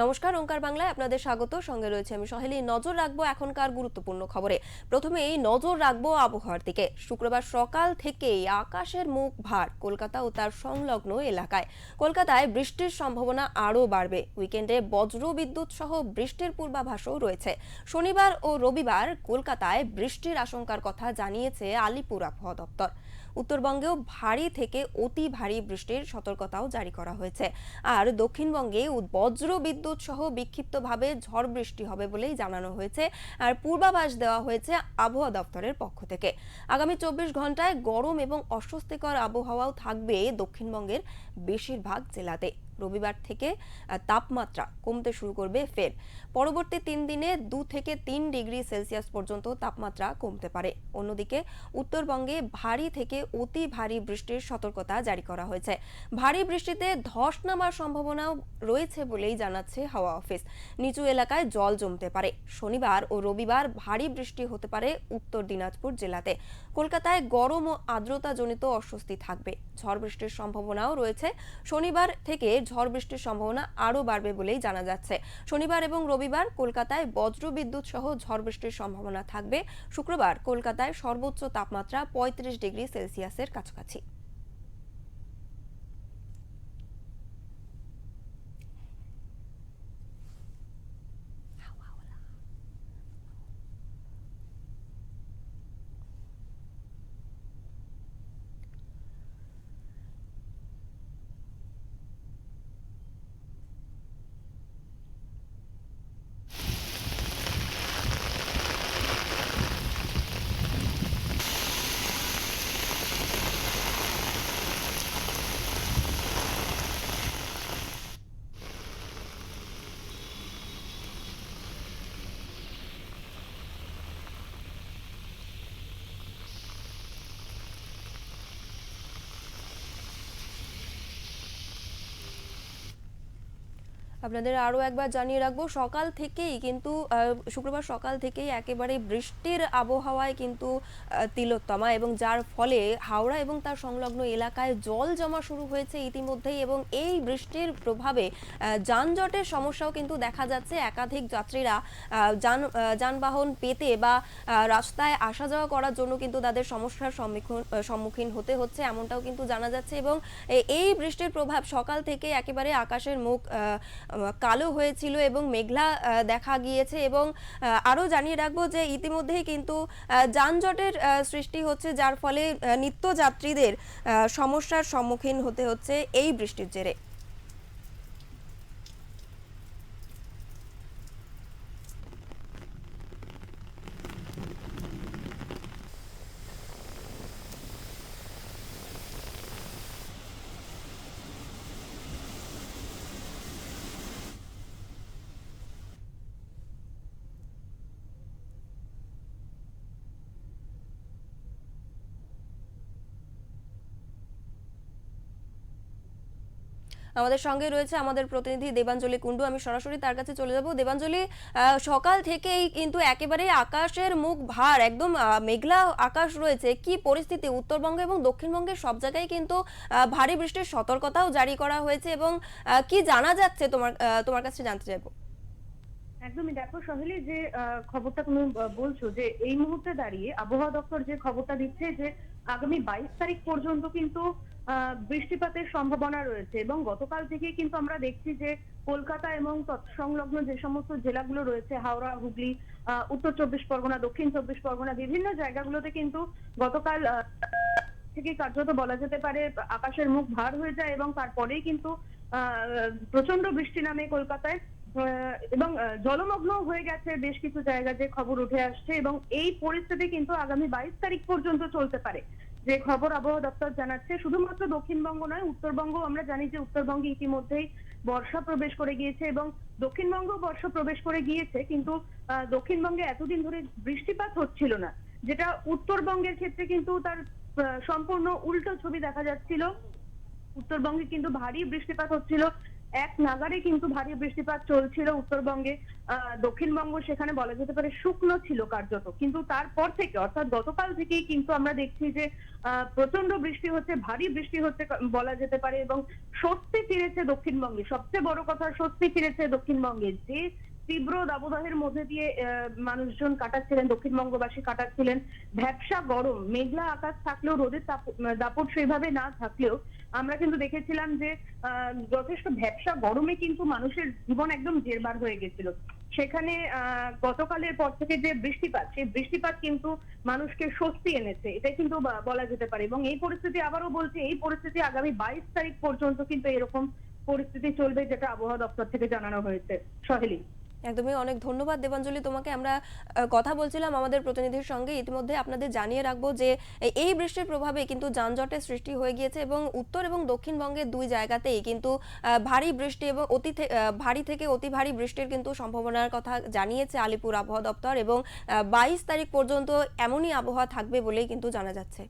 নমস্কার, ওঙ্কার বাংলায় আপনাদের স্বাগত। সঙ্গে রয়েছে আমি সহেলি। নজর রাখবো এখনকার গুরুত্বপূর্ণ খবরে। প্রথমেই নজর রাখবো আবহাওয়ার দিকে। শুক্রবার সকাল থেকেই আকাশের মুখ ভার কলকাতা ও তার সংলগ্ন এলাকায়। কলকাতায় বৃষ্টির সম্ভাবনা আরও বাড়বে। উইকেন্ডে বজ্র বিদ্যুৎ সহ বৃষ্টির পূর্বাভাসও রয়েছে। শনিবার ও রবিবার কলকাতায় বৃষ্টির আশঙ্কার কথা জানিয়েছে আলিপুর আবহাওয়া দপ্তর। উত্তরবঙ্গেও ভারী থেকে অতি ভারী বৃষ্টির সতর্কতাও জারি করা হয়েছে। আর দক্ষিণবঙ্গে বজ্র বিদ্যুৎ সহ বিক্ষিপ্তভাবে ঝড় বৃষ্টি হবে বলেই জানানো হয়েছে। আর পূর্বাভাস দেওয়া হয়েছে আবহাওয়া দপ্তরের পক্ষ থেকে। আগামী 24 ঘন্টায় গরম এবং অস্বস্তিকর আবহাওয়াও থাকবে দক্ষিণবঙ্গের বেশিরভাগ জেলাতে। রবিবার থেকে তাপমাত্রা কমতে শুরু করবে ফের। পরবর্তী 3 দিনে 2 থেকে 3 ডিগ্রি সেলসিয়াস পর্যন্ত তাপমাত্রা কমতে পারে। অন্যদিকে উত্তরবঙ্গে ভারী থেকে অতি ভারী বৃষ্টির সতর্কতা জারি করা হয়েছে। ভারী বৃষ্টিতে ধস নামার সম্ভাবনাও রয়েছে বলেই জানাচ্ছে হাওয়া অফিস। নিচু এলাকায় জল জমতে পারে। শনিবার ও রবিবার ভারী বৃষ্টি হতে পারে উত্তর দিনাজপুর জেলাতে। কলকাতায় গরম ও আর্দ্রতাজনিত অস্বস্তি থাকবে। ঝড় বৃষ্টির সম্ভাবনাও রয়েছে। শনিবার থেকে ঝড় বৃষ্টির সম্ভাবনা আরও বাড়বে বলেই জানা যাচ্ছে। শনিবার এবং রবিবার কলকাতায় বজ্র বিদ্যুৎ সহ ঝড় বৃষ্টির সম্ভাবনা থাকবে। শুক্রবার কলকাতায় সর্বোচ্চ তাপমাত্রা 35 ডিগ্রি সেলসিয়াসের কাছাকাছি। আপনাদের আরও একবার জানিয়ে রাখবো, সকাল থেকেই কিন্তু শুক্রবার সকাল থেকেই একেবারে বৃষ্টির আবহাওয়ায় কিন্তু তিলোত্তমা, এবং যার ফলে হাওড়া এবং তার সংলগ্ন এলাকায় জল জমা শুরু হয়েছে ইতিমধ্যেই। এবং এই বৃষ্টির প্রভাবে যানজটের সমস্যাও কিন্তু দেখা যাচ্ছে। একাধিক যাত্রীরা যানবাহন পেতে বা রাস্তায় আসা যাওয়া করার জন্য কিন্তু তাদের সমস্যার সম্মুখীন হতে হচ্ছে, এমনটাও কিন্তু জানা যাচ্ছে। এবং এই বৃষ্টির প্রভাব সকাল থেকে একেবারে আকাশের মুখ কালো হয়েছিল এবং মেঘলা দেখা গিয়েছে। এবং আরও জানিয়ে রাখবো যে ইতিমধ্যেই কিন্তু যানজটের সৃষ্টি হচ্ছে, যার ফলে নিত্যযাত্রীদের সমস্যার সম্মুখীন হতে হচ্ছে এই বৃষ্টির জেরে। আমাদের সঙ্গে রয়েছে আমাদের প্রতিনিধি দেবাঞ্জলি কুণ্ডু। আমি সরাসরি তার কাছে চলে যাব। দেবাঞ্জলি, সকাল থেকেই কিন্তু একেবারে আকাশের মুখ ভার, একদম মেঘলা আকাশ রয়েছে। কি পরিস্থিতি উত্তরবঙ্গে এবং দক্ষিণবঙ্গের সব জায়গায় কিন্তু ভারী বৃষ্টির সতর্কতাও জারি করা হয়েছে, এবং কি জানা যাচ্ছে তোমার কাছে জানতে চাইবো। একদমই। দেখো সহেলি, যে খবরটা তুমি বলছো, যে এই মুহূর্তে দাঁড়িয়ে আবহাওয়া দপ্তর যে খবরটা দিচ্ছে যে আগামী 22 তারিখ পর্যন্ত কিন্তু বৃষ্টিপাতের সম্ভাবনা রয়েছে। এবং গতকাল থেকে কিন্তু আমরা দেখছি যে কলকাতা এবং তৎসংলগ্ন যে সমস্ত জেলাগুলো রয়েছে, হাওড়া, হুগলি, উত্তর 24 পরগনা, দক্ষিণ 24 পরগনা, বিভিন্ন জায়গাগুলোতে কিন্তু গতকাল থেকে কার্যত বলা যেতে পারে আকাশের মুখ ভার হয়ে যায়। এবং তারপরেই কিন্তু প্রচন্ড বৃষ্টি নামে কলকাতায়, এবং জলমগ্ন হয়ে গেছে বেশ কিছু জায়গা, যে খবর উঠে আসছে। এবং এই পরিস্থিতি কিন্তু আগামী 22 তারিখ পর্যন্ত চলতে পারে, যে খবর আবহাওয়া দপ্তর জানাচ্ছে। শুধুমাত্র দক্ষিণবঙ্গ নয়, উত্তরবঙ্গ, আমরা জানি যে উত্তরবঙ্গে ইতিমধ্যেই বর্ষা প্রবেশ করে গিয়েছে এবং দক্ষিণবঙ্গ বর্ষা প্রবেশ করে গিয়েছে। কিন্তু দক্ষিণবঙ্গে এতদিন ধরে বৃষ্টিপাত হচ্ছিল না, যেটা উত্তরবঙ্গের ক্ষেত্রে কিন্তু তার সম্পূর্ণ উল্টো ছবি দেখা যাচ্ছিল। উত্তরবঙ্গে কিন্তু ভারী বৃষ্টিপাত হচ্ছিল। এক নাগারে কিন্তু ভারী বৃষ্টিপাত চলছিল উত্তরবঙ্গে। দক্ষিণবঙ্গ সেখানে বলা যেতে পারে শুকনো ছিল কার্যত, কিন্তু তারপর থেকে অর্থাৎ গতকাল থেকেই কিন্তু আমরা দেখছি যে প্রচন্ড বৃষ্টি হচ্ছে, ভারী বৃষ্টি হচ্ছে বলা যেতে পারে, এবং স্বস্তি ফিরেছে দক্ষিণবঙ্গে। সবচেয়ে বড় কথা, স্বস্তি ফিরেছে দক্ষিণবঙ্গে। যে তীব্র দাবদাহের মধ্যে দিয়ে মানুষজন কাটাচ্ছিলেন, দক্ষিণবঙ্গবাসী কাটাচ্ছিলেন, ভ্যাপসা গরম, মেঘলা আকাশ থাকলেও রোদের দাপট সেইভাবে না থাকলেও আমরা কিন্তু দেখেছিলাম যে যথেষ্ট ভ্যাপসা গরমে কিন্তু মানুষের জীবন একদম জেরবার হয়ে গেছিল। সেখানে গতকালের পর থেকে যে বৃষ্টিপাত, সেই বৃষ্টিপাত কিন্তু মানুষকে স্বস্তি এনেছে, এটাই কিন্তু বলা যেতে পারে। এবং এই পরিস্থিতি, আবারও বলছি, এই পরিস্থিতি আগামী 22 তারিখ পর্যন্ত কিন্তু এরকম পরিস্থিতি চলবে, যেটা আবহাওয়া দপ্তর থেকে জানানো হয়েছে। সহেলি। একদমই, অনেক ধন্যবাদ দেবাঞ্জলি তোমাকে। আমরা কথা বলছিলাম আমাদের প্রতিনিধির সঙ্গে। ইতিমধ্যে আপনাদের জানিয়ে রাখবো যে এই বৃষ্টির প্রভাবে কিন্তু যানজটের সৃষ্টি হয়ে গিয়েছে এবং উত্তর এবং দক্ষিণবঙ্গের দুই জায়গাতেই কিন্তু ভারী বৃষ্টি এবং ভারী থেকে অতি ভারী বৃষ্টির কিন্তু সম্ভাবনার কথা জানিয়েছে আলিপুর আবহাওয়া দপ্তর, এবং 22 তারিখ পর্যন্ত এমনই আবহাওয়া থাকবে বলেই কিন্তু জানা যাচ্ছে।